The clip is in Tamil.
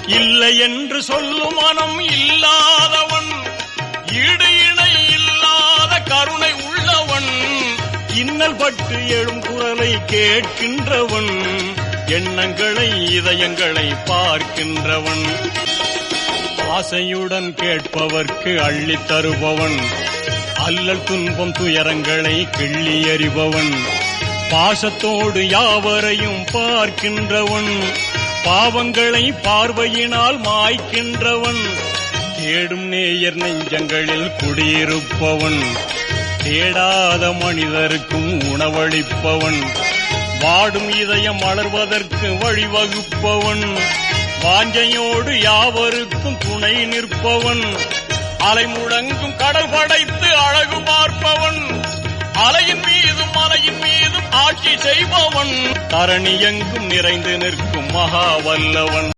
இல்லை என்று சொல்லும் மனம் இல்லாதவன், ஈடு இணை இல்லாத கருணை உள்ளவன், இன்னல் பட்டு எழும் குரலை கேட்கின்றவன், எண்ணங்களை இதயங்களை பார்க்கின்றவன், ஆசையுடன் கேட்பவர்க்கு அள்ளித் தருபவன், அல்லல் துன்பம் துயரங்களை கிள்ளி எறிபவன், பாசத்தோடு யாவரையும் பார்க்கின்றவன், பாவங்களை பார்வையினால் மாய்க்கின்றவன், தேடும் நேயர் நெஞ்சங்களில் குடியிருப்பவன், தேடாத மனிதருக்கும் உணவளிப்பவன், வாடும் இதயம் வளர்வதற்கு வழிவகுப்பவன், வாஞ்சையோடு யாவருக்கும் துணை நிற்பவன், அலை முழங்கும் கடல் படைத்து அழகு பார்ப்பவன், அலையின் மீதும் மலையின் மீதும் ஆட்சி செய்பவன், தரணி எங்கும் நிறைந்து நிற்கும் மகா வல்லவன்.